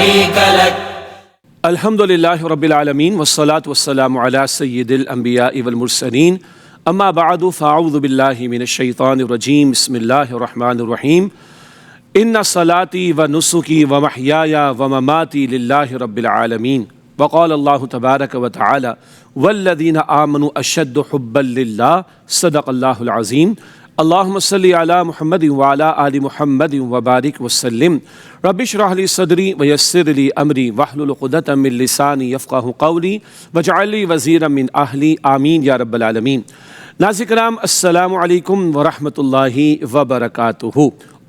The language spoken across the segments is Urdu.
شريك لك. الحمد للہ رب العالمین والصلاة والسلام علی سید الانبیاء والمرسلین اما بعد فاعوذ باللہ من الشیطان الرجیم بسم اللہ الرحمن الرحیم ان صلاتی و نسکی و محیای و مماتی للہ رب العالمین وقال اللہ تبارک و تعالی والذین آمنوا اشد حبا للہ صدق اللہ العظیم. اللہم صلی علی محمد وعلی آل محمد وبارک وسلم. رب اشرح لی صدری ویسر لی امری واحلل عقدۃ من لسانی یفقہوا قولی واجعل لی وزیرا من اہلی آمین یا رب العالمین. ناظرین کرام السلام علیکم ورحمۃ اللہ وبرکاتہ.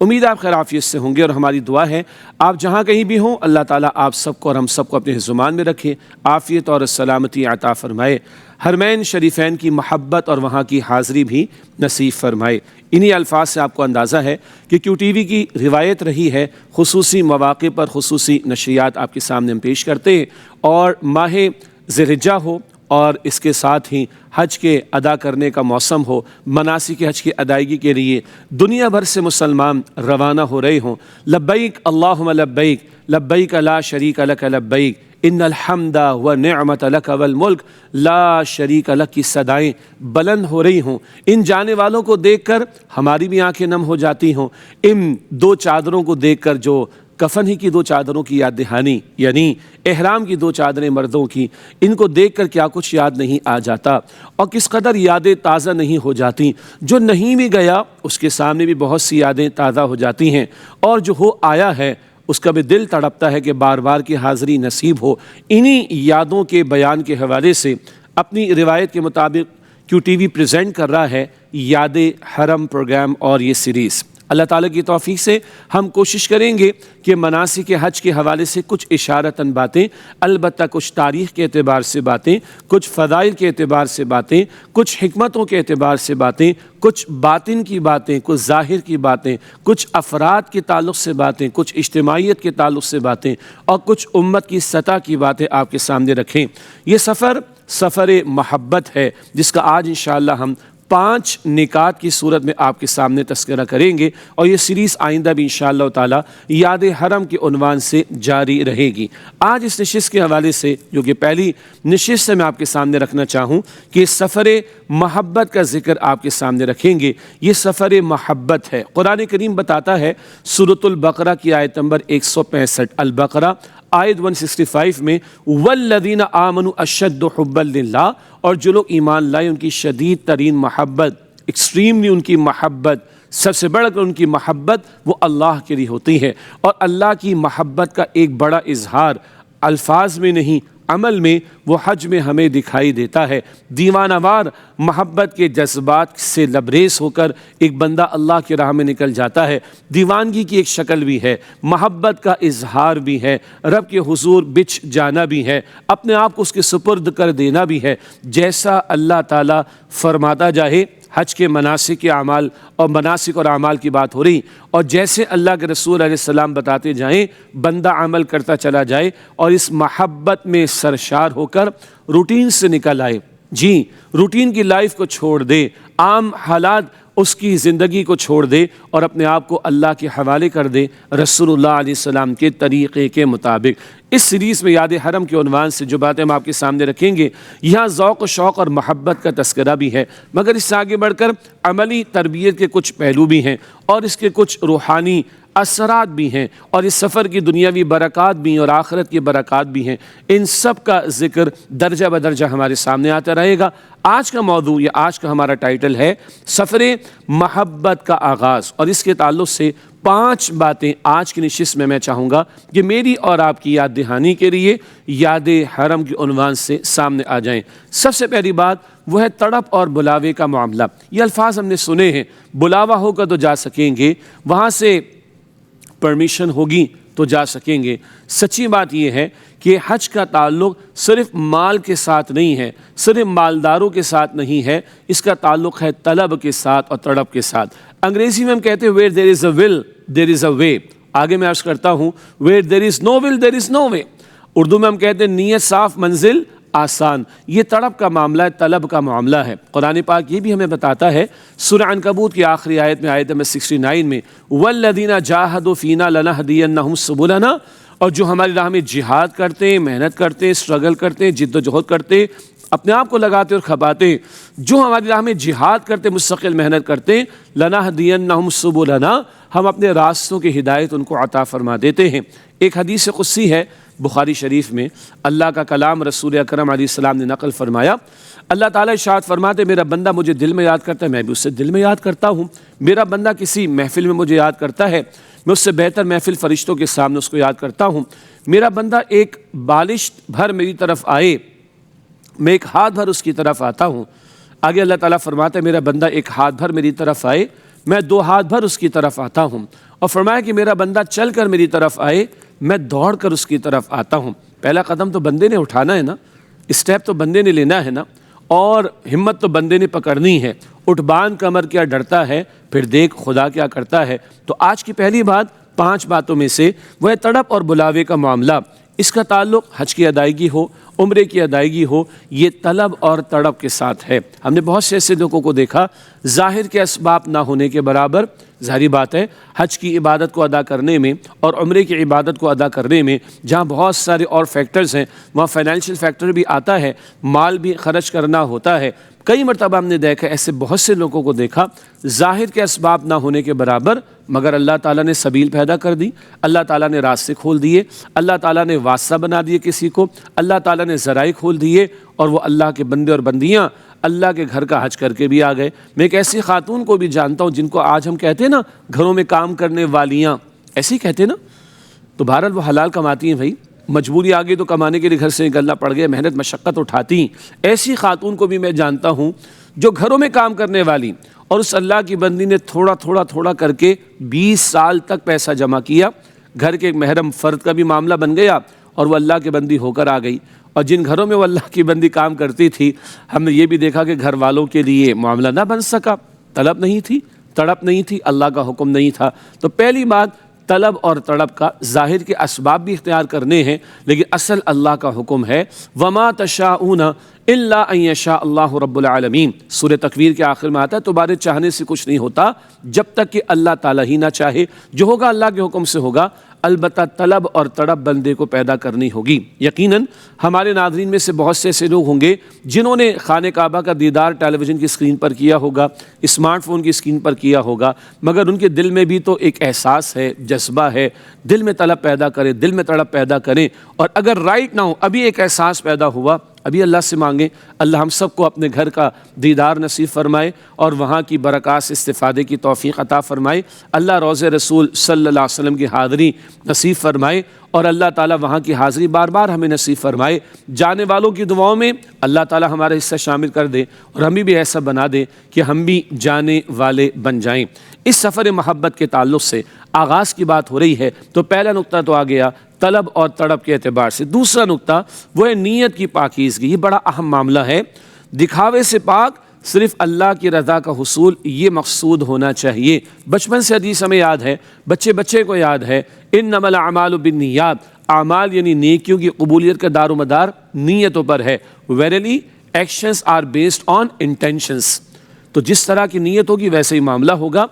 امید آپ خیر عافیت سے ہوں گے اور ہماری دعا ہے آپ جہاں کہیں بھی ہوں اللہ تعالیٰ آپ سب کو اور ہم سب کو اپنے زمان میں رکھے، عافیت اور سلامتی عطا فرمائے، حرمین شریفین کی محبت اور وہاں کی حاضری بھی نصیب فرمائے. انہی الفاظ سے آپ کو اندازہ ہے کہ کیو ٹی وی کی روایت رہی ہے خصوصی مواقع پر خصوصی نشریات آپ کے سامنے ہم پیش کرتے ہیں، اور ماہ ذی الحجہ ہو اور اس کے ساتھ ہی حج کے ادا کرنے کا موسم ہو، مناسک حج کی ادائیگی کے لیے دنیا بھر سے مسلمان روانہ ہو رہے ہوں. لبیک اللہم لبیک لبیک لا شریک لک لبیک ان الحمد والنعمت لک والملک لا شریک لک کی صدائیں بلند ہو رہی ہوں. ان جانے والوں کو دیکھ کر ہماری بھی آنکھیں نم ہو جاتی ہوں. ان دو چادروں کو دیکھ کر، جو کفن ہی کی دو چادروں کی یاد دہانی، یعنی احرام کی دو چادریں مردوں کی، ان کو دیکھ کر کیا کچھ یاد نہیں آ جاتا اور کس قدر یادیں تازہ نہیں ہو جاتی. جو نہیں بھی گیا اس کے سامنے بھی بہت سی یادیں تازہ ہو جاتی ہیں، اور جو ہو آیا ہے اس کا بھی دل تڑپتا ہے کہ بار بار کی حاضری نصیب ہو. انہی یادوں کے بیان کے حوالے سے اپنی روایت کے مطابق کیو ٹی وی پریزنٹ کر رہا ہے یاد حرم پروگرام اور یہ سیریز. اللہ تعالیٰ کی توفیق سے ہم کوشش کریں گے کہ مناسک حج کے حوالے سے کچھ اشارتاً باتیں، البتہ کچھ تاریخ کے اعتبار سے باتیں، کچھ فضائل کے اعتبار سے باتیں، کچھ حکمتوں کے اعتبار سے باتیں، کچھ باطن کی باتیں، کچھ ظاہر کی باتیں، کچھ افراد کے تعلق سے باتیں، کچھ اجتماعیت کے تعلق سے باتیں، اور کچھ امت کی سطح کی باتیں آپ کے سامنے رکھیں. یہ سفر محبت ہے جس کا آج انشاءاللہ ہم 5 نکات کی صورت میں آپ کے سامنے تذکرہ کریں گے، اور یہ سیریز آئندہ بھی انشاءاللہ تعالی یاد حرم کے عنوان سے جاری رہے گی. آج اس نشست کے حوالے سے، جو کہ پہلی نشست سے میں آپ کے سامنے رکھنا چاہوں کہ سفر محبت کا ذکر آپ کے سامنے رکھیں گے. یہ سفر محبت ہے. قرآن کریم بتاتا ہے سورۃ البقرہ کی آیت نمبر 165، البقرہ آیت 165 میں والذین آمنوا اشد حبا للہ، اور جو لوگ ایمان لائے ان کی شدید ترین محبت، ایکسٹریملی ان کی محبت، سب سے بڑھ کر ان کی محبت وہ اللہ کے لیے ہوتی ہے. اور اللہ کی محبت کا ایک بڑا اظہار الفاظ میں نہیں، عمل میں، وہ حج میں ہمیں دکھائی دیتا ہے. دیوانہ وار محبت کے جذبات سے لبریز ہو کر ایک بندہ اللہ کی راہ میں نکل جاتا ہے. دیوانگی کی ایک شکل بھی ہے، محبت کا اظہار بھی ہے، رب کے حضور بچھ جانا بھی ہے، اپنے آپ کو اس کے سپرد کر دینا بھی ہے. جیسا اللہ تعالیٰ فرماتا جائے، حج کے مناسک کے اعمال اور مناسک اور اعمال کی بات ہو رہی، اور جیسے اللہ کے رسول علیہ السلام بتاتے جائیں بندہ عمل کرتا چلا جائے اور اس محبت میں سرشار ہو کر روٹین سے نکل آئے. جی، روٹین کی لائف کو چھوڑ دے، عام حالات اس کی زندگی کو چھوڑ دے اور اپنے آپ کو اللہ کے حوالے کر دے رسول اللہ علیہ السلام کے طریقے کے مطابق. اس سیریز میں یاد حرم کے عنوان سے جو باتیں ہم آپ کے سامنے رکھیں گے، یہاں ذوق و شوق اور محبت کا تذکرہ بھی ہے، مگر اس سے آگے بڑھ کر عملی تربیت کے کچھ پہلو بھی ہیں اور اس کے کچھ روحانی اثرات بھی ہیں، اور اس سفر کی دنیاوی برکات بھی ہیں اور آخرت کی برکات بھی ہیں. ان سب کا ذکر درجہ بدرجہ ہمارے سامنے آتا رہے گا. آج کا موضوع یا آج کا ہمارا ٹائٹل ہے سفر محبت کا آغاز، اور اس کے تعلق سے 5 باتیں آج کی نشست میں چاہوں گا کہ میری اور آپ کی یاد دہانی کے لیے یاد حرم کے عنوان سے سامنے آ جائیں. سب سے پہلی بات وہ ہے تڑپ اور بلاوے کا معاملہ. یہ الفاظ ہم نے سنے ہیں، بلاوا ہوگا تو جا سکیں گے، وہاں سے پرمیشن ہوگی تو جا سکیں گے. سچی بات یہ ہے کہ حج کا تعلق صرف مال کے ساتھ نہیں ہے، صرف مالداروں کے ساتھ نہیں ہے، اس کا تعلق ہے طلب کے ساتھ اور تڑپ کے ساتھ. انگریزی میں ہم کہتے ہیں where there is a will there is a way. آگے میں عرض کرتا ہوں where there is no will there is no way. Urdu میں ہم کہتے ہیں نیت صاف منزل آسان. یہ تڑپ کا معاملہ ہے، طلب کا معاملہ ہے. قرآن پاک یہ بھی ہمیں بتاتا ہے سورہ عنکبوت کی آخری آیت میں، آیت نمبر 69 میں، وَالَّذِينَ جَاهَدُوا فِينَا لَنَهْدِيَنَّهُمْ سُبُلَنَا، اور جو ہماری راہ میں جہاد کرتے ہیں، محنت کرتے ہیں، اسٹرگل کرتے ہیں، جد و جہد کرتے ہیں، اپنے آپ کو لگاتے اور کھپاتے ہیں، جو ہماری راہ میں جہاد کرتے، مستقل محنت کرتے، لَنَهْدِيَنَّهُمْ سُبُلَنَا، ہم اپنے راستوں کی ہدایت ان کو عطا فرما دیتے ہیں۔ ایک حدیث قدسی ہے بخاری شریف میں، اللہ کا کلام رسول اکرم علیہ السلام نے نقل فرمایا، اللہ تعالیٰ ارشاد فرماتے میرا بندہ مجھے دل میں یاد کرتا ہے، میں بھی اسے دل میں یاد کرتا ہوں۔ میرا بندہ کسی محفل میں مجھے یاد کرتا ہے، میں اس سے بہتر محفل فرشتوں کے سامنے اس کو یاد کرتا ہوں۔ میرا بندہ ایک بالشت بھر میری طرف آئے، میں ایک ہاتھ بھر اس کی طرف آتا ہوں۔ آگے اللہ تعالیٰ فرماتا ہے میرا بندہ ایک ہاتھ بھر میری طرف آئے، میں 2 ہاتھ بھر اس کی طرف آتا ہوں۔ اور فرمایا کہ میرا بندہ چل کر میری طرف آئے، میں دوڑ کر اس کی طرف آتا ہوں۔ پہلا قدم تو بندے نے اٹھانا ہے نا، اسٹیپ تو بندے نے لینا ہے نا، اور ہمت تو بندے نے پکڑنی ہے۔ اٹھ باندھ کمر کیا ڈرتا ہے، پھر دیکھ خدا کیا کرتا ہے۔ تو آج کی پہلی بات 5 باتوں میں سے وہ ہے تڑپ اور بلاوے کا معاملہ۔ اس کا تعلق حج کی ادائیگی ہو، عمرے کی ادائیگی ہو، یہ طلب اور تڑپ کے ساتھ ہے۔ ہم نے بہت سے ایسے لوگوں کو دیکھا ظاہر کے اسباب نہ ہونے کے برابر، ظاہری بات ہے حج کی عبادت کو ادا کرنے میں اور عمرے کی عبادت کو ادا کرنے میں جہاں بہت سارے اور فیکٹرز ہیں، وہاں فائنینشیل فیکٹر بھی آتا ہے، مال بھی خرچ کرنا ہوتا ہے۔ کئی مرتبہ ہم نے دیکھا ایسے بہت سے لوگوں کو دیکھا ظاہر کے اسباب نہ ہونے کے برابر، مگر اللہ تعالیٰ نے سبیل پیدا کر دی، اللہ تعالیٰ نے راستے کھول دیے، اللہ تعالیٰ نے واسطہ بنا دیے کسی کو، اللہ تعالیٰ نے ذرائع کھول دیے، اور وہ اللہ کے بندے اور بندیاں اللہ کے گھر کا حج کر کے بھی آ گئے۔ میں ایک ایسی خاتون کو بھی جانتا ہوں جن کو آج ہم کہتے ہیں نا گھروں میں کام کرنے والیاں، ایسے ہی کہتے ہیں نا، تو بہرحال وہ حلال کماتی ہیں بھائی، مجبوری آ گئی تو کمانے کے لیے گھر سے نکلنا پڑ گیا، محنت مشقت اٹھاتی ہیں۔ ایسی خاتون کو بھی میں جانتا ہوں جو گھروں میں کام کرنے والی، اور اس اللہ کی بندی نے تھوڑا تھوڑا تھوڑا کر کے 20 سال تک پیسہ جمع کیا، گھر کے ایک محرم فرد کا بھی معاملہ بن گیا، اور وہ اللہ کی بندی ہو کر آ گئی۔ اور جن گھروں میں وہ اللہ کی بندی کام کرتی تھی، ہم نے یہ بھی دیکھا کہ گھر والوں کے لیے معاملہ نہ بن سکا، طلب نہیں تھی، تڑپ نہیں تھی، اللہ کا حکم نہیں تھا۔ تو پہلی بات طلب اور تڑپ کا ظاہر کے اسباب بھی اختیار کرنے ہیں، لیکن اصل اللہ کا حکم ہے وَمَا تَشَاءُونَ إِلَّا أَن يَشَاءَ اللَّهُ رَبُّ الْعَالَمِينَ۔ سورہ تکویر کے آخر میں آتا ہے تمہارے چاہنے سے کچھ نہیں ہوتا جب تک کہ اللہ تعالیٰ ہی نہ چاہے، جو ہوگا اللہ کے حکم سے ہوگا۔ البتہ طلب اور تڑپ بندے کو پیدا کرنی ہوگی۔ یقیناً ہمارے ناظرین میں سے بہت سے ایسے لوگ ہوں گے جنہوں نے خانہ کعبہ کا دیدار ٹیلی ویژن کی اسکرین پر کیا ہوگا، اسمارٹ فون کی اسکرین پر کیا ہوگا، مگر ان کے دل میں بھی تو ایک احساس ہے، جذبہ ہے، دل میں طلب پیدا کریں، دل میں تڑپ پیدا کریں۔ اور اگر رائٹ نہ ہو، ابھی ایک احساس پیدا ہوا، ابھی اللہ سے مانگیں، اللہ ہم سب کو اپنے گھر کا دیدار نصیب فرمائے اور وہاں کی برکات سے استفادے کی توفیق عطا فرمائے، اللہ روضہ رسول صلی اللہ علیہ وسلم کی حاضری نصیب فرمائے، اور اللہ تعالیٰ وہاں کی حاضری بار بار ہمیں نصیب فرمائے۔ جانے والوں کی دعاؤں میں اللہ تعالیٰ ہمارا حصہ شامل کر دے اور ہمیں بھی ایسا بنا دے کہ ہم بھی جانے والے بن جائیں۔ اس سفر محبت کے تعلق سے آغاز کی بات ہو رہی ہے، تو پہلا نقطہ تو آ گیا طلب اور تڑپ کے اعتبار سے۔ دوسرا نقطہ وہ ہے نیت کی پاکیزگی۔ یہ بڑا اہم معاملہ ہے، دکھاوے سے پاک، صرف اللہ کی رضا کا حصول یہ مقصود ہونا چاہیے۔ بچپن سے حدیث ہمیں یاد ہے، بچے کو یاد ہے، انما الاعمال بالنیات، اعمال یعنی نیکیوں کی قبولیت کا دار و مدار نیتوں پر ہے۔ Verily actions are based on intentions۔ تو جس طرح کی نیت ہوگی ویسے ہی معاملہ ہوگا۔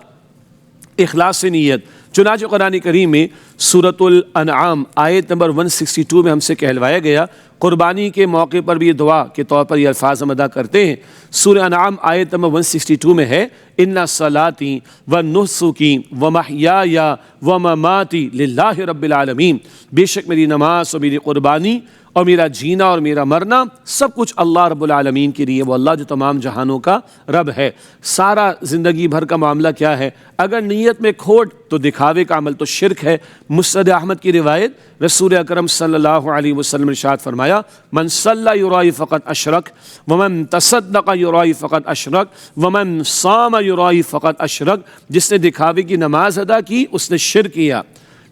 اخلاص سے نیت، چنانچہ قرآن کریم میں سورۃ الانعام آیت نمبر 162 میں ہم سے کہلوایا گیا، قربانی کے موقع پر بھی یہ دعا کے طور پر یہ الفاظ ہم ادا کرتے ہیں۔ سورہ انعام آیت نمبر 162 میں ہے ان صلاتی و نسکی و محیای و مماتی للہ رب العالمین، بے شک میری نماز اور میری قربانی اور میرا جینا اور میرا مرنا سب کچھ اللہ رب العالمین کے لیے، وہ اللہ جو تمام جہانوں کا رب ہے۔ سارا زندگی بھر کا معاملہ کیا ہے؟ اگر نیت میں کھوٹ تو دکھاوے کا عمل تو شرک ہے۔ مسند احمد کی روایت، رسول اکرم صلی اللہ علیہ وسلم نے ارشاد فرمایا من صلی یرائی فقط اشرک ومن تصدق یرائی فقط اشرک ومن صام یرائی فقط اشرک، جس نے دکھاوے کی نماز ادا کی اس نے شرک کیا،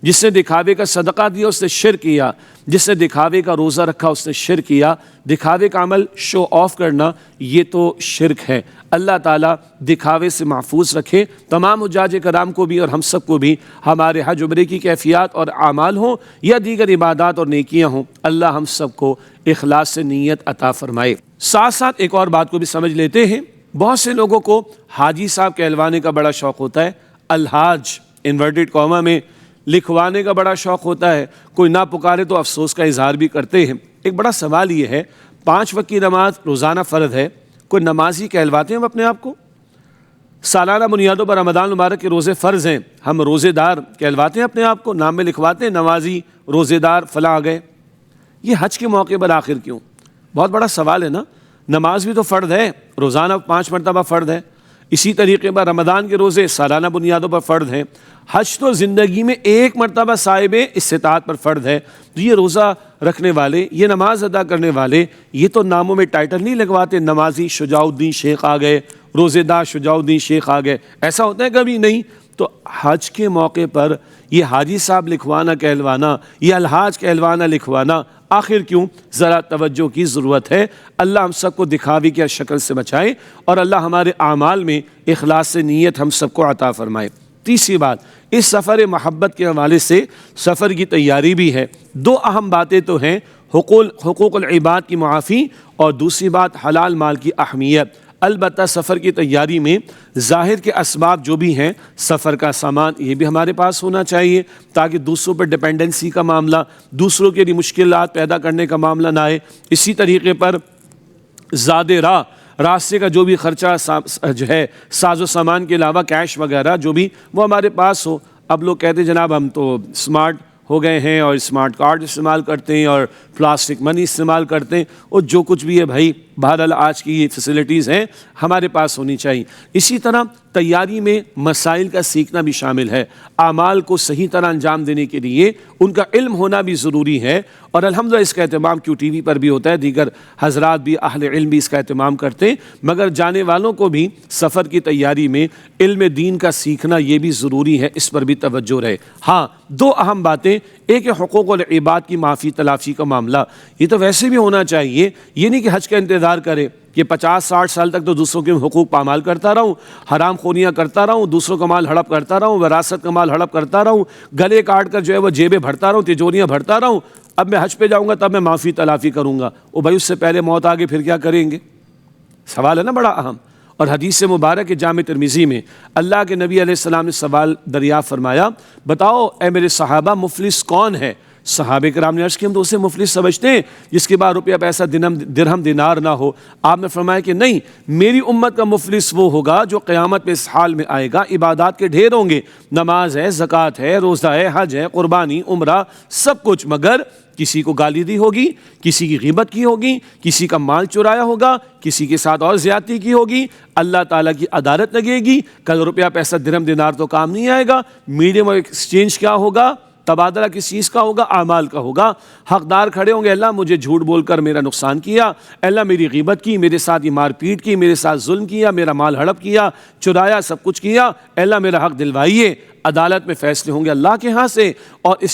جس نے دکھاوے کا صدقہ دیا اس نے شرک کیا، جس نے دکھاوے کا روزہ رکھا اس نے شرک کیا۔ دکھاوے کا عمل، شو آف کرنا، یہ تو شرک ہے۔ اللہ تعالیٰ دکھاوے سے محفوظ رکھے تمام حجاج کرام کو بھی اور ہم سب کو بھی، ہمارے حج عمرے کی کیفیات اور اعمال ہوں یا دیگر عبادات اور نیکیاں ہوں، اللہ ہم سب کو اخلاص سے نیت عطا فرمائے۔ ساتھ ساتھ ایک اور بات کو بھی سمجھ لیتے ہیں، بہت سے لوگوں کو حاجی صاحب کہلوانے کا بڑا شوق ہوتا ہے، الحاج انورٹڈ کاما میں لکھوانے کا بڑا شوق ہوتا ہے، کوئی نہ پکارے تو افسوس کا اظہار بھی کرتے ہیں۔ ایک بڑا سوال یہ ہے، 5 وقت کی نماز روزانہ فرض ہے، کوئی نمازی کہلواتے ہیں ہم اپنے آپ کو؟ سالانہ بنیادوں پر رمضان مبارک کے روزے فرض ہیں، ہم روزے دار کہلواتے ہیں اپنے آپ کو؟ نام میں لکھواتے ہیں نمازی، روزے دار فلاں آ گئے۔ یہ حج کے موقع پر آخر کیوں؟ بہت بڑا سوال ہے نا۔ نماز بھی تو فرض ہے، روزانہ 5 مرتبہ فرض ہے، اسی طریقے پر رمضان کے روزے سالانہ بنیادوں پر فرض ہیں، حج تو زندگی میں 1 مرتبہ صاحب استطاعت پر فرض ہے۔ تو یہ روزہ رکھنے والے، یہ نماز ادا کرنے والے، یہ تو ناموں میں ٹائٹل نہیں لگواتے نمازی شجاع الدین شیخ آ گئے، روزے دار شجاع الدین شیخ آ گئے، ایسا ہوتا ہے کبھی نہیں۔ تو حج کے موقع پر یہ حاجی صاحب لکھوانا کہلوانا، یہ الحاج کہلوانا لکھوانا آخر کیوں؟ ذرا توجہ کی ضرورت ہے۔ اللہ ہم سب کو دکھاوی کی شکل سے بچائے اور اللہ ہمارے اعمال میں اخلاص سے نیت ہم سب کو عطا فرمائے۔ تیسری بات، اس سفر محبت کے حوالے سے سفر کی تیاری بھی ہے۔ 2 اہم باتیں تو ہیں، حقوق العباد کی معافی اور دوسری بات حلال مال کی اہمیت۔ البتہ سفر کی تیاری میں ظاہر کے اسباب جو بھی ہیں، سفر کا سامان یہ بھی ہمارے پاس ہونا چاہیے تاکہ دوسروں پر ڈیپینڈنسی کا معاملہ، دوسروں کے لیے مشکلات پیدا کرنے کا معاملہ نہ آئے۔ اسی طریقے پر زاد راہ، راستے کا جو بھی خرچہ جو ہے ساز و سامان کے علاوہ کیش وغیرہ جو بھی وہ ہمارے پاس ہو۔ اب لوگ کہتے ہیں جناب ہم تو اسمارٹ ہو گئے ہیں اور اسمارٹ کارڈ استعمال کرتے ہیں اور پلاسٹک منی استعمال کرتے ہیں، اور جو کچھ بھی ہے بھائی بہرحال آج کی یہ فیسلٹیز ہیں ہمارے پاس ہونی چاہیے۔ اسی طرح تیاری میں مسائل کا سیکھنا بھی شامل ہے، اعمال کو صحیح طرح انجام دینے کے لیے ان کا علم ہونا بھی ضروری ہے، اور الحمدللہ اس کا اہتمام QTV پر بھی ہوتا ہے، دیگر حضرات بھی اہل علم بھی اس کا اہتمام کرتے ہیں، مگر جانے والوں کو بھی سفر کی تیاری میں علم دین کا سیکھنا یہ بھی ضروری ہے، اس پر بھی توجہ رہے۔ ہاں 2 اہم باتیں، ایک ہے حقوق العباد کی معافی تلافی کا معاملہ، یہ تو ویسے بھی ہونا چاہیے، یہ نہیں کہ حج کا انتظار کرے کہ 50-60 سال تک تو دوسروں کے حقوق پامال کرتا رہوں، حرام خونیاں کرتا رہوں، دوسروں کا مال ہڑپ کرتا رہوں، وراثت کا مال ہڑپ کرتا رہوں، گلے کاٹ کر جو ہے وہ جیبیں بھرتا رہوں، تجوریاں بھرتا رہوں، اب میں حج پہ جاؤں گا تب میں معافی تلافی کروں گا۔ او بھائی اس سے پہلے موت آگے پھر کیا کریں گے؟ سوال ہے نا بڑا اہم۔ اور حدیث مبارک جامع ترمذی میں اللہ کے نبی علیہ السلام نے سوال دریافت فرمایا، بتاؤ اے میرے صحابہ مفلس کون ہے؟ صحابہ کرام نے عرض کی ہم تو اسے مفلس سمجھتے ہیں جس کے بعد روپیہ پیسہ درہم دینار نہ ہو۔ آپ نے فرمایا کہ نہیں، میری امت کا مفلس وہ ہوگا جو قیامت میں اس حال میں آئے گا، عبادات کے ڈھیر ہوں گے، نماز ہے، زکوٰۃ ہے، روزہ ہے، حج ہے، قربانی، عمرہ، سب کچھ، مگر کسی کو گالی دی ہوگی، کسی کی غیبت کی ہوگی، کسی کا مال چرایا ہوگا، کسی کے ساتھ اور زیادتی کی ہوگی، اللہ تعالیٰ کی عدالت لگے گی، کل روپیہ پیسہ درہم دینار تو کام نہیں آئے گا۔ میڈیم آف ایکسچینج کیا ہوگا؟ تبادلہ کس چیز کا ہوگا؟ اعمال کا ہوگا۔ حقدار کھڑے ہوں گے، اللہ مجھے جھوٹ بول کر میرا نقصان کیا، اللہ میری غیبت کی، میرے ساتھ یہ مار پیٹ کی، میرے ساتھ ظلم کیا، میرا مال ہڑپ کیا، چرایا، سب کچھ کیا، اللہ میرا حق دلوائیے۔ عدالت میں فیصلے ہوں گے اللہ کے ہاں سے، اور اس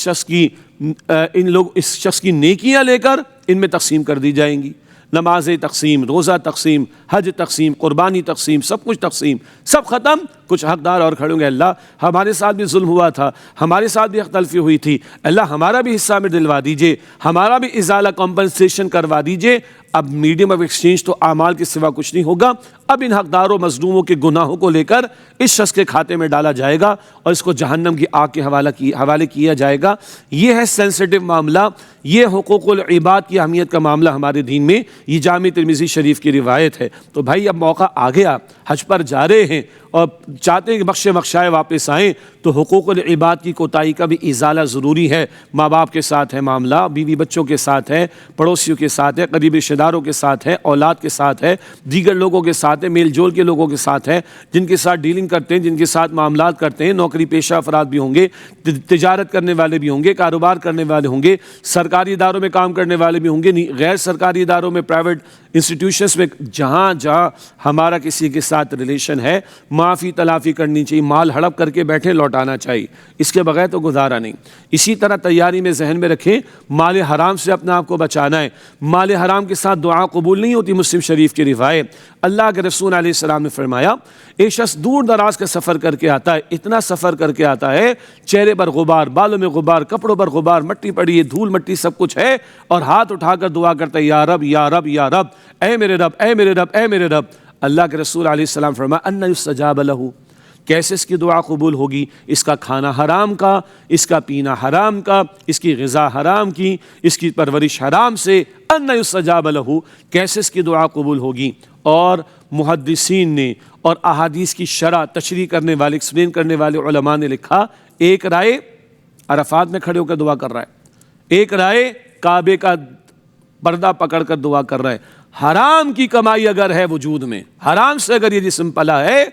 شخص کی نیکیاں لے کر ان میں تقسیم کر دی جائیں گی۔ نماز تقسیم، روزہ تقسیم، حج تقسیم، قربانی تقسیم، سب کچھ تقسیم، سب ختم۔ کچھ حقدار اور کھڑے ہوں گے، اللہ ہمارے ساتھ بھی ظلم ہوا تھا، ہمارے ساتھ بھی حق تلفی ہوئی تھی، اللہ ہمارا بھی حصہ میں دلوا دیجئے، ہمارا بھی ازالہ کمپنسیشن کروا دیجئے۔ اب میڈیم آف ایکسچینج تو اعمال کے سوا کچھ نہیں ہوگا۔ اب ان حقداروں مظلوموں کے گناہوں کو لے کر اس شخص کے کھاتے میں ڈالا جائے گا اور اس کو جہنم کی آگ کے حوالے کیا جائے گا۔ یہ ہے سینسٹیو معاملہ، یہ حقوق العباد کی اہمیت کا معاملہ ہمارے دین میں، یہ جامع ترمذی شریف کی روایت ہے۔ تو بھائی اب موقع آ گیا، حج پر جا رہے ہیں اور چاہتے ہیں کہ بخشے بخشائے واپس آئیں، تو حقوق العباد کی کوتاہی کا بھی ازالہ ضروری ہے۔ ماں باپ کے ساتھ ہے معاملہ، بیوی بچوں کے ساتھ ہے، پڑوسیوں کے ساتھ ہے، قریبی رشتہ داروں کے ساتھ ہے، اولاد کے ساتھ ہے، دیگر لوگوں کے ساتھ ہے، میل جول کے لوگوں کے ساتھ ہے، جن کے ساتھ ڈیلنگ کرتے ہیں، جن کے ساتھ معاملات کرتے ہیں، نوکری پیشہ افراد بھی ہوں گے، تجارت کرنے والے بھی ہوں گے، کاروبار کرنے والے ہوں گے، سرکاری اداروں میں کام کرنے والے بھی ہوں گے، غیر سرکاری اداروں میں، پرائیویٹ انسٹیٹیوشنز میں، جہاں جہاں ہمارا کسی کے ساتھ ریلیشن ہے، معافی تلافی کرنی چاہیے، مال ہڑپ کر کے بیٹھے لوٹانا چاہیے، اس کے بغیر تو گزارا نہیں۔ اسی طرح تیاری میں ذہن میں رکھیں مال حرام سے اپنے آپ کو بچانا ہے، مال حرام کے ساتھ دعا قبول نہیں ہوتی۔ مسلم شریف کی روایت، اللہ کے رسول علیہ السلام نے فرمایا ایک شخص دور دراز کا سفر کر کے آتا ہے، اتنا سفر کر کے آتا ہے، چہرے پر غبار، بالوں میں غبار، کپڑوں پر غبار، مٹی پڑی ہے، دھول مٹی سب کچھ ہے، اور ہاتھ اٹھا کر دعا کرتا ہے یا رب یا رب یا رب، اے میرے رب اے میرے رب اے میرے رب۔ اللہ کے رسول علیہ السلام فرمایا ان یستجاب لہ، کیسے اس کی دعا قبول ہوگی؟ اس کا کھانا حرام کا، اس کا پینا حرام کا، اس کی غذا حرام کی، اس کی پرورش حرام سے، ان یستجاب لہ، کیسے اس کی دعا قبول ہوگی؟ اور محدثین نے اور احادیث کی شرح تشریح کرنے والے، ایکسپلین کرنے والے علماء نے لکھا، ایک رائے عرفات میں کھڑے ہو کر دعا کر رہا ہے، ایک رائے کعبے کا پردہ پکڑ کر دعا کر رہا ہے۔ حرام کی کمائی اگر ہے وجود میں، حرام سے اگر یہ جسم پلا ہے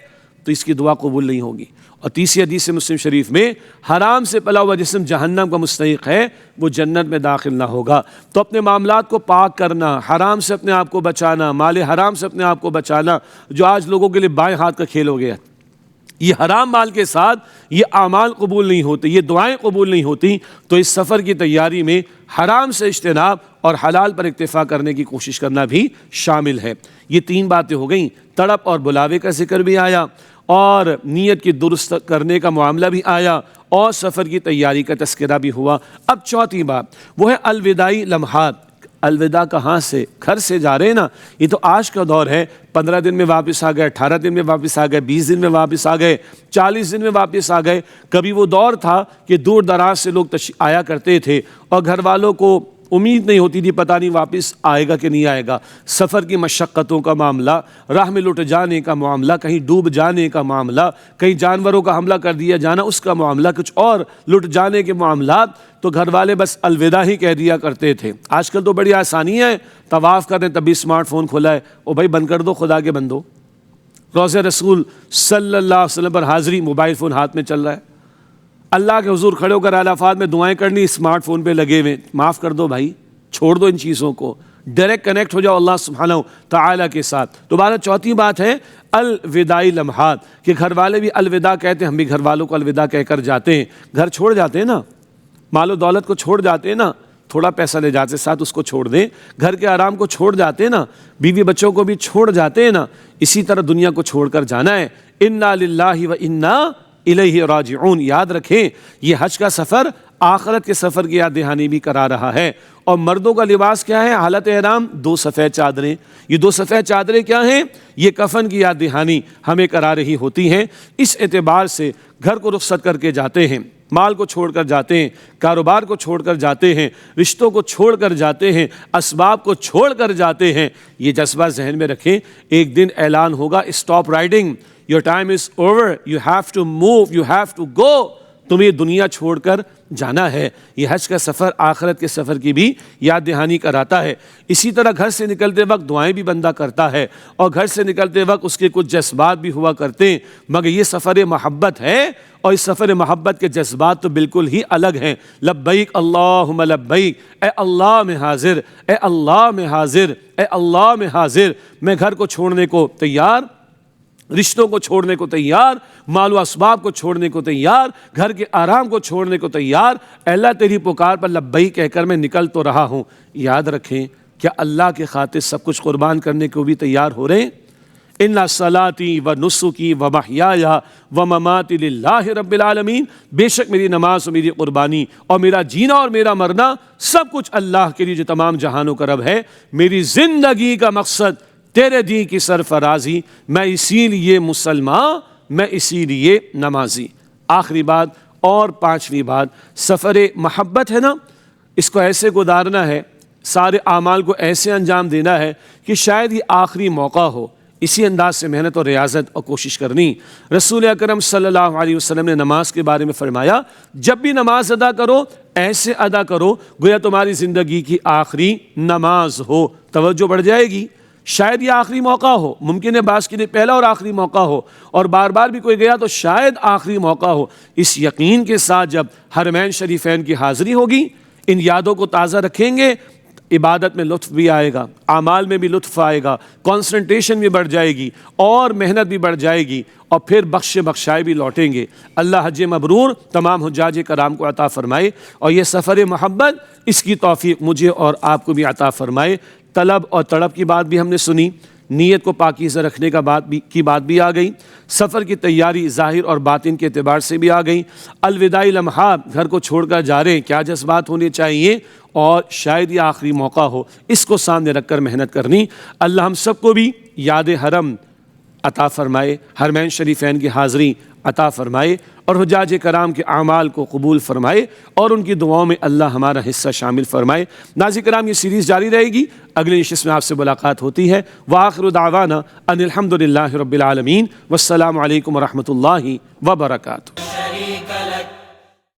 تو اس کی دعا قبول نہیں ہوگی۔ اور تیسری حدیث مسلم شریف میں، حرام سے پلا ہوا جسم جہنم کا مستحق ہے، وہ جنت میں داخل نہ ہوگا۔ تو اپنے معاملات کو پاک کرنا، حرام سے اپنے آپ کو بچانا، مال حرام سے اپنے آپ کو بچانا، جو آج لوگوں کے لیے بائیں ہاتھ کا کھیل ہو گیا، یہ حرام مال کے ساتھ یہ اعمال قبول نہیں ہوتے، یہ دعائیں قبول نہیں ہوتی۔ تو اس سفر کی تیاری میں حرام سے اجتناب اور حلال پر اکتفا کرنے کی کوشش کرنا بھی شامل ہے۔ یہ تین باتیں ہو گئیں، تڑپ اور بلاوے کا ذکر بھی آیا، اور نیت کی درست کرنے کا معاملہ بھی آیا، اور سفر کی تیاری کا تذکرہ بھی ہوا۔ اب چوتھی بات وہ ہے الوداعی لمحات۔ الوداع کہاں سے؟ گھر سے جا رہے ہیں نا، یہ تو آج کا دور ہے، 15 دن میں واپس آ گئے، 18 دن میں واپس آ گئے، 20 دن میں واپس آ گئے، 40 دن میں واپس آ گئے۔ کبھی وہ دور تھا کہ دور دراز سے لوگ آیا کرتے تھے اور گھر والوں کو امید نہیں ہوتی تھی پتہ نہیں واپس آئے گا کہ نہیں آئے گا۔ سفر کی مشقتوں کا معاملہ، راہ میں لٹ جانے کا معاملہ، کہیں ڈوب جانے کا معاملہ، کہیں جانوروں کا حملہ کر دیا جانا اس کا معاملہ، کچھ اور لٹ جانے کے معاملات، تو گھر والے بس الوداع ہی کہہ دیا کرتے تھے۔ آج کل تو بڑی آسانی ہے، طواف کر رہے ہیں تبھی اسمارٹ فون کھلا ہے، او بھائی بند کر دو خدا کے بندو۔ روضہ رسول صلی اللہ علیہ وسلم پر حاضری، موبائل فون ہاتھ میں چل رہا ہے، اللہ کے حضور کھڑے ہو کر عرفات میں دعائیں کرنی، اسمارٹ فون پہ لگے ہوئے۔ معاف کر دو بھائی، چھوڑ دو ان چیزوں کو، ڈائریکٹ کنیکٹ ہو جاؤ اللہ سبحانہ تعالیٰ کے ساتھ۔ دوبارہ چوتھی بات ہے الوداعی لمحات، کہ گھر والے بھی الوداع کہتے ہیں، ہم بھی گھر والوں کو الوداع کہہ کر جاتے ہیں۔ گھر چھوڑ جاتے ہیں نا، مال و دولت کو چھوڑ جاتے ہیں نا، تھوڑا پیسہ لے جاتے ساتھ اس کو چھوڑ دیں، گھر کے آرام کو چھوڑ جاتے ہیں نا، بیوی بچوں کو بھی چھوڑ جاتے ہیں نا، اسی طرح دنیا کو چھوڑ کر جانا ہے۔ انا للہ و انا الیہ راجعون۔ یاد رکھیں یہ حج کا سفر آخرت کے سفر کی یاد دہانی بھی کرا رہا ہے۔ اور مردوں کا لباس کیا ہے؟ حالت احرام 2 سفید چادریں۔ یہ 2 سفید چادریں کیا ہیں؟ یہ کفن کی یاد دہانی ہمیں کرا رہی ہوتی ہیں۔ اس اعتبار سے گھر کو رخصت کر کے جاتے ہیں، مال کو چھوڑ کر جاتے ہیں، کاروبار کو چھوڑ کر جاتے ہیں، رشتوں کو چھوڑ کر جاتے ہیں، اسباب کو چھوڑ کر جاتے ہیں۔ یہ جذبہ ذہن میں رکھیں، ایک دن اعلان ہوگا stop riding, your time is over, you have to move, you have to go۔ تمہیں دنیا چھوڑ کر جانا ہے۔ یہ حج کا سفر آخرت کے سفر کی بھی یاد دہانی کراتا ہے۔ اسی طرح گھر سے نکلتے وقت دعائیں بھی بندہ کرتا ہے، اور گھر سے نکلتے وقت اس کے کچھ جذبات بھی ہوا کرتے ہیں، مگر یہ سفر محبت ہے، اور اس سفر محبت کے جذبات تو بالکل ہی الگ ہیں۔ لبیک اللہم لبیک، اے اللہ میں حاضر، اے اللہ میں حاضر، اے اللہ میں حاضر۔ میں گھر کو چھوڑنے کو تیار، رشتوں کو چھوڑنے کو تیار، مال و اسباب کو چھوڑنے کو تیار، گھر کے آرام کو چھوڑنے کو تیار۔ اے اللہ تیری پکار پر لبیک کہہ کر میں نکل تو رہا ہوں۔ یاد رکھیں کیا اللہ کے خاطر سب کچھ قربان کرنے کو بھی تیار ہو رہے ہیں؟ ان صلاتی و نسکی و محیای و مماتی للہ رب العالمین، بے شک میری نماز و میری قربانی اور میرا جینا اور میرا مرنا سب کچھ اللہ کے لیے جو تمام جہانوں کا رب ہے۔ میری زندگی کا مقصد تیرے دین کی سرفرازی، میں اسی لیے مسلمان، میں اسی لیے نمازی۔ آخری بات اور 5ویں بات، سفر محبت ہے نا، اس کو ایسے گزارنا ہے، سارے اعمال کو ایسے انجام دینا ہے کہ شاید یہ آخری موقع ہو۔ اسی انداز سے محنت اور ریاضت اور کوشش کرنی۔ رسول اکرم صلی اللہ علیہ وسلم نے نماز کے بارے میں فرمایا، جب بھی نماز ادا کرو ایسے ادا کرو گویا تمہاری زندگی کی آخری نماز ہو۔ توجہ بڑھ جائے گی، شاید یہ آخری موقع ہو، ممکن ہے بعض کے لیے پہلا اور آخری موقع ہو، اور بار بار بھی کوئی گیا تو شاید آخری موقع ہو۔ اس یقین کے ساتھ جب حرمین شریفین کی حاضری ہوگی، ان یادوں کو تازہ رکھیں گے، عبادت میں لطف بھی آئے گا، اعمال میں بھی لطف آئے گا، کنسنٹریشن بھی بڑھ جائے گی، اور محنت بھی بڑھ جائے گی، اور پھر بخشائے بھی لوٹیں گے۔ اللہ حج مبرور تمام حجاج کرام کو عطا فرمائے، اور یہ سفر محبت اس کی توفیق مجھے اور آپ کو بھی عطا فرمائے۔ طلب اور تڑپ کی بات بھی ہم نے سنی، نیت کو پاکیزہ رکھنے کا بات بھی آ گئی، سفر کی تیاری ظاہر اور باطن کے اعتبار سے بھی آ گئی، الوداعی لمحات، گھر کو چھوڑ کر جا رہے ہیں، کیا جذبات ہونے چاہیے، اور شاید یہ آخری موقع ہو، اس کو سامنے رکھ کر محنت کرنی۔ اللہ ہم سب کو بھی یاد حرم عطا فرمائے، حرمین شریفین کی حاضری عطا فرمائے اور حجاج کرام کے اعمال کو قبول فرمائے اور ان کی دعاؤں میں اللہ ہمارا حصہ شامل فرمائے۔ ناظرین کرام، یہ سیریز جاری رہے گی، اگلی نشست میں آپ سے ملاقات ہوتی ہے۔ وآخر دعوانا ان الحمد للہ رب العالمین، والسلام علیکم ورحمۃ اللہ وبرکاتہ۔